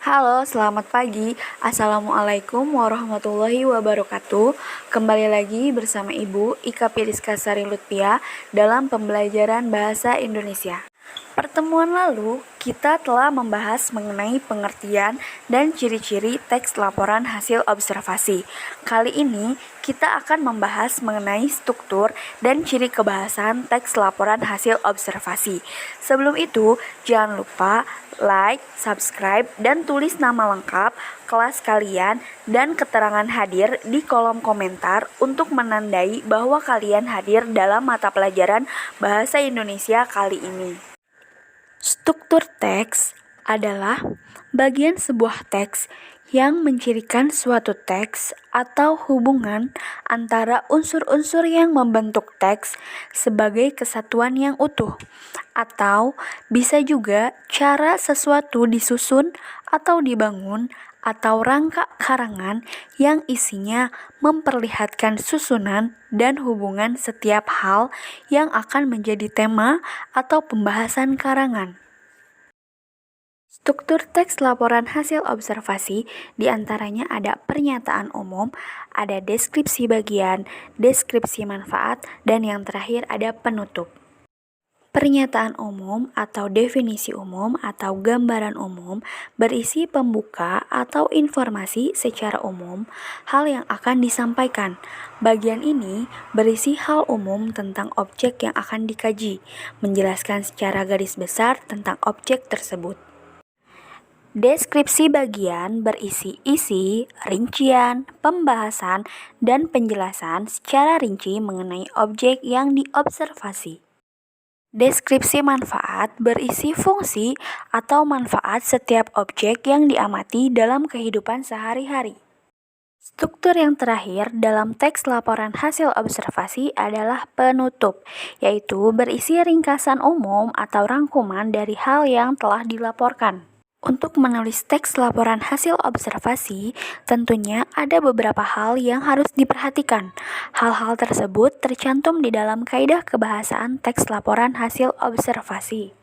Halo, selamat pagi. Assalamualaikum warahmatullahi wabarakatuh. Kembali lagi bersama Ibu Ika Piriska Sari Lutfia dalam pembelajaran Bahasa Indonesia. Pertemuan lalu, kita telah membahas mengenai pengertian dan ciri-ciri teks laporan hasil observasi. Kali ini, kita akan membahas mengenai struktur dan ciri kebahasan teks laporan hasil observasi. Sebelum itu, jangan lupa like, subscribe, dan tulis nama lengkap, kelas kalian, dan keterangan hadir di kolom komentar untuk menandai bahwa kalian hadir dalam mata pelajaran Bahasa Indonesia kali ini. Struktur teks adalah bagian sebuah teks yang mencirikan suatu teks atau hubungan antara unsur-unsur yang membentuk teks sebagai kesatuan yang utuh, atau bisa juga cara sesuatu disusun atau dibangun atau rangka karangan yang isinya memperlihatkan susunan dan hubungan setiap hal yang akan menjadi tema atau pembahasan karangan. Struktur teks laporan hasil observasi diantaranya ada pernyataan umum, ada deskripsi bagian, deskripsi manfaat, dan yang terakhir ada penutup. Pernyataan umum atau definisi umum atau gambaran umum berisi pembuka atau informasi secara umum hal yang akan disampaikan. Bagian ini berisi hal umum tentang objek yang akan dikaji, menjelaskan secara garis besar tentang objek tersebut. Deskripsi bagian berisi isi, rincian, pembahasan, dan penjelasan secara rinci mengenai objek yang diobservasi. Deskripsi manfaat berisi fungsi atau manfaat setiap objek yang diamati dalam kehidupan sehari-hari. Struktur yang terakhir dalam teks laporan hasil observasi adalah penutup, yaitu berisi ringkasan umum atau rangkuman dari hal yang telah dilaporkan. Untuk menulis teks laporan hasil observasi, tentunya ada beberapa hal yang harus diperhatikan. Hal-hal tersebut tercantum di dalam kaidah kebahasaan teks laporan hasil observasi.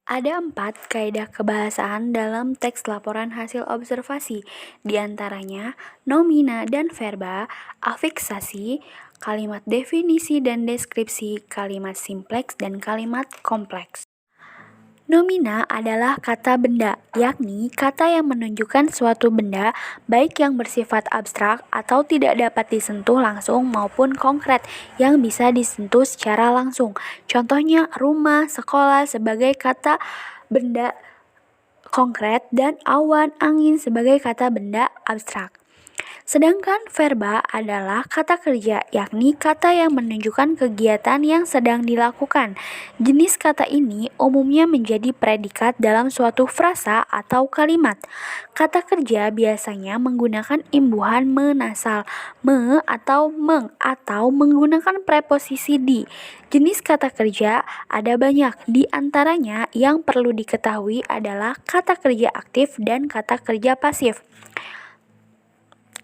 Ada 4 kaidah kebahasaan dalam teks laporan hasil observasi, diantaranya nomina dan verba, afiksasi, kalimat definisi dan deskripsi, kalimat simpleks, dan kalimat kompleks. Nomina adalah kata benda, yakni kata yang menunjukkan suatu benda, baik yang bersifat abstrak atau tidak dapat disentuh langsung maupun konkret yang bisa disentuh secara langsung. Contohnya rumah, sekolah sebagai kata benda konkret dan awan, angin sebagai kata benda abstrak. Sedangkan verba adalah kata kerja, yakni kata yang menunjukkan kegiatan yang sedang dilakukan. Jenis kata ini umumnya menjadi predikat dalam suatu frasa atau kalimat. Kata kerja biasanya menggunakan imbuhan menasal, me atau meng, atau menggunakan preposisi di. Jenis kata kerja ada banyak, di antaranya yang perlu diketahui adalah kata kerja aktif dan kata kerja pasif.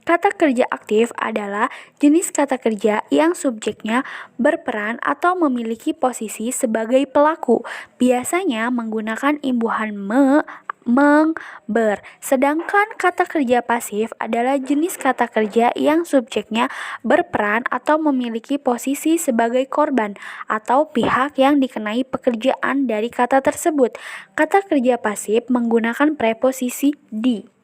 Kata kerja aktif adalah jenis kata kerja yang subjeknya berperan atau memiliki posisi sebagai pelaku, biasanya menggunakan imbuhan me, meng, ber. Sedangkan kata kerja pasif adalah jenis kata kerja yang subjeknya berperan atau memiliki posisi sebagai korban atau pihak yang dikenai pekerjaan dari kata tersebut. Kata kerja pasif menggunakan preposisi di.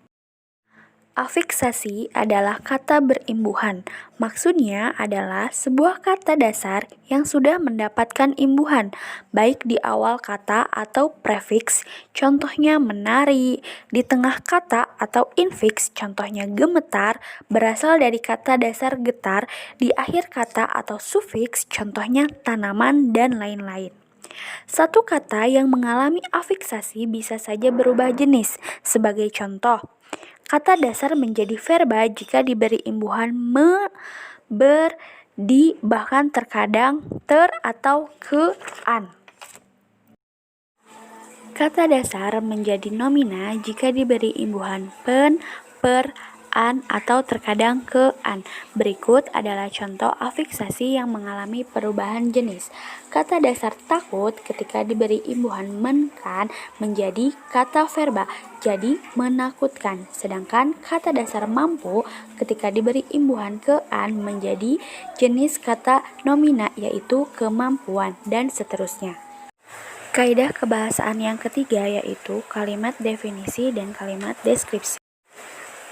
Afiksasi adalah kata berimbuhan. Maksudnya adalah sebuah kata dasar yang sudah mendapatkan imbuhan, baik di awal kata atau prefiks, contohnya menari, di tengah kata atau infiks, contohnya gemetar, berasal dari kata dasar getar, di akhir kata atau sufiks, contohnya tanaman, dan lain-lain. Satu kata yang mengalami afiksasi bisa saja berubah jenis. Sebagai contoh, kata dasar menjadi verba jika diberi imbuhan me, ber, di, bahkan terkadang ter atau ke, an. Kata dasar menjadi nomina jika diberi imbuhan pen, per, an atau terkadang ke an. Berikut adalah contoh afiksasi yang mengalami perubahan jenis. Kata dasar takut ketika diberi imbuhan men-kan menjadi kata verba, jadi menakutkan. Sedangkan kata dasar mampu ketika diberi imbuhan ke an menjadi jenis kata nomina, yaitu kemampuan, dan seterusnya. Kaidah kebahasaan yang ketiga yaitu kalimat definisi dan kalimat deskripsi.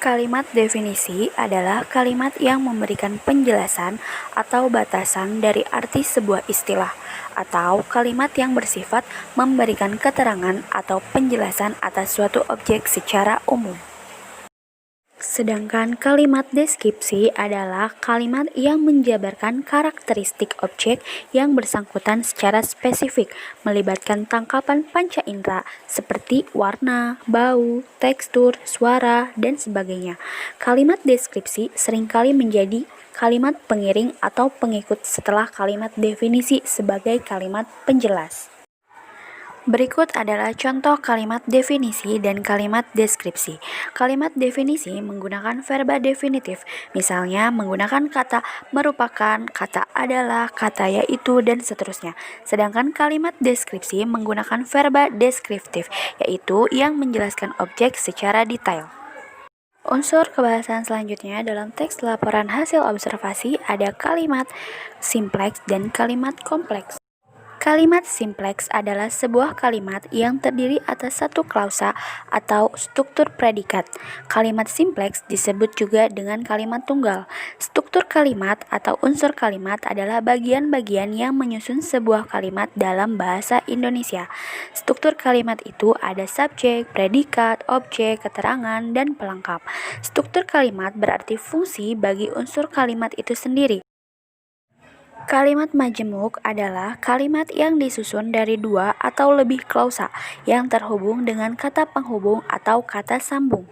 Kalimat definisi adalah kalimat yang memberikan penjelasan atau batasan dari arti sebuah istilah, atau kalimat yang bersifat memberikan keterangan atau penjelasan atas suatu objek secara umum. Sedangkan kalimat deskripsi adalah kalimat yang menjabarkan karakteristik objek yang bersangkutan secara spesifik, melibatkan tangkapan panca indera seperti warna, bau, tekstur, suara, dan sebagainya. Kalimat deskripsi seringkali menjadi kalimat pengiring atau pengikut setelah kalimat definisi sebagai kalimat penjelas. Berikut adalah contoh kalimat definisi dan kalimat deskripsi. Kalimat definisi menggunakan verba definitif, misalnya menggunakan kata merupakan, kata adalah, kata yaitu, dan seterusnya. Sedangkan kalimat deskripsi menggunakan verba deskriptif, yaitu yang menjelaskan objek secara detail. Unsur kebahasan selanjutnya dalam teks laporan hasil observasi ada kalimat simpleks dan kalimat kompleks. Kalimat simpleks adalah sebuah kalimat yang terdiri atas satu klausa atau struktur predikat. Kalimat simpleks disebut juga dengan kalimat tunggal. Struktur kalimat atau unsur kalimat adalah bagian-bagian yang menyusun sebuah kalimat dalam bahasa Indonesia. Struktur kalimat itu ada subjek, predikat, objek, keterangan, dan pelengkap. Struktur kalimat berarti fungsi bagi unsur kalimat itu sendiri. Kalimat majemuk adalah kalimat yang disusun dari dua atau lebih klausa yang terhubung dengan kata penghubung atau kata sambung.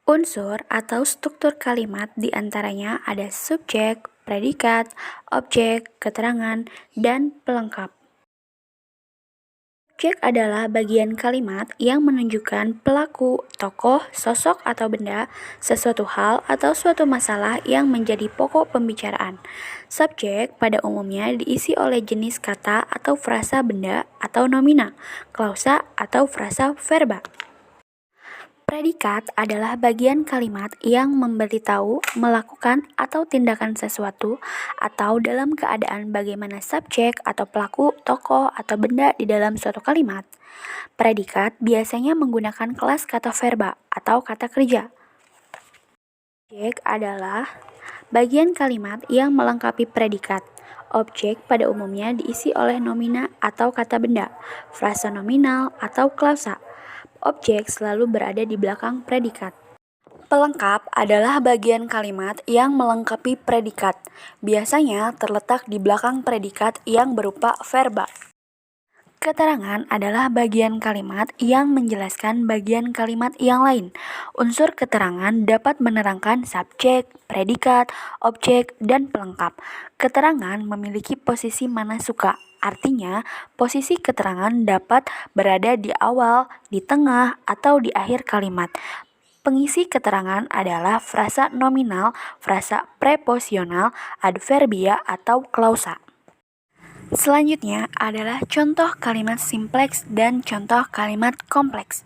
Unsur atau struktur kalimat diantaranya ada subjek, predikat, objek, keterangan, dan pelengkap. Subjek adalah bagian kalimat yang menunjukkan pelaku, tokoh, sosok atau benda, sesuatu hal atau suatu masalah yang menjadi pokok pembicaraan. Subjek pada umumnya diisi oleh jenis kata atau frasa benda atau nomina, klausa atau frasa verba. Predikat adalah bagian kalimat yang memberitahu, melakukan, atau tindakan sesuatu, atau dalam keadaan bagaimana subjek atau pelaku, tokoh, atau benda di dalam suatu kalimat. Predikat biasanya menggunakan kelas kata verba atau kata kerja. Objek adalah bagian kalimat yang melengkapi predikat. Objek pada umumnya diisi oleh nomina atau kata benda, frasa nominal atau klausa. Objek selalu berada di belakang predikat. Pelengkap adalah bagian kalimat yang melengkapi predikat. Biasanya terletak di belakang predikat yang berupa verba. Keterangan adalah bagian kalimat yang menjelaskan bagian kalimat yang lain. Unsur keterangan dapat menerangkan subjek, predikat, objek, dan pelengkap. Keterangan memiliki posisi mana suka. Artinya, posisi keterangan dapat berada di awal, di tengah, atau di akhir kalimat. Pengisi keterangan adalah frasa nominal, frasa preposisional, adverbia, atau klausa. Selanjutnya adalah contoh kalimat simpleks dan contoh kalimat kompleks.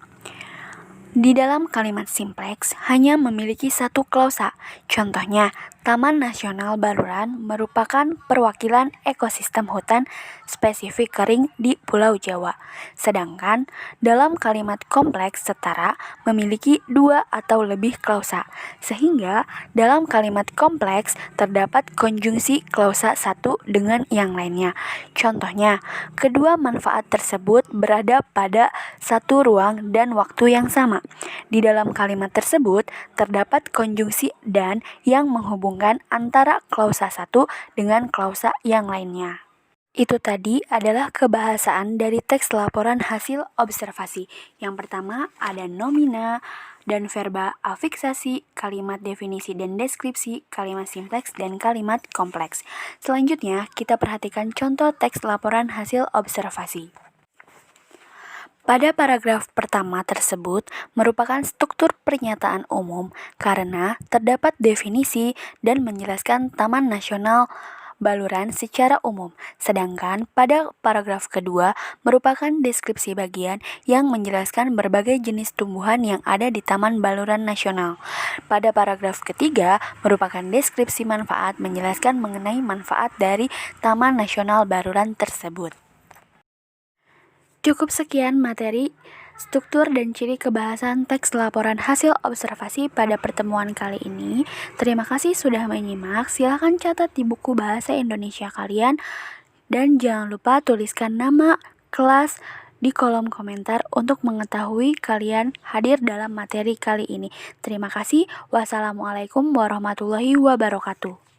Di dalam kalimat simpleks hanya memiliki satu klausa. Contohnya, Taman Nasional Baluran merupakan perwakilan ekosistem hutan spesifik kering di Pulau Jawa. Sedangkan dalam kalimat kompleks setara memiliki dua atau lebih klausa. Sehingga dalam kalimat kompleks terdapat konjungsi klausa satu dengan yang lainnya. Contohnya, kedua manfaat tersebut berada pada satu ruang dan waktu yang sama. Di dalam kalimat tersebut terdapat konjungsi dan yang menghubungkan antara klausa satu dengan klausa yang lainnya. Itu tadi adalah kebahasaan dari teks laporan hasil observasi. Yang pertama ada nomina dan verba afiksasi, kalimat definisi dan deskripsi, kalimat simpleks dan kalimat kompleks. Selanjutnya kita perhatikan contoh teks laporan hasil observasi. Pada paragraf pertama tersebut merupakan struktur pernyataan umum karena terdapat definisi dan menjelaskan Taman Nasional Baluran secara umum. Sedangkan pada paragraf kedua merupakan deskripsi bagian yang menjelaskan berbagai jenis tumbuhan yang ada di Taman Baluran Nasional. Pada paragraf ketiga merupakan deskripsi manfaat menjelaskan mengenai manfaat dari Taman Nasional Baluran tersebut. Cukup sekian materi, struktur dan ciri kebahasan teks laporan hasil observasi pada pertemuan kali ini. Terima kasih sudah menyimak. Silakan catat di buku bahasa Indonesia kalian dan jangan lupa tuliskan nama kelas di kolom komentar untuk mengetahui kalian hadir dalam materi kali ini. Terima kasih. Wassalamualaikum warahmatullahi wabarakatuh.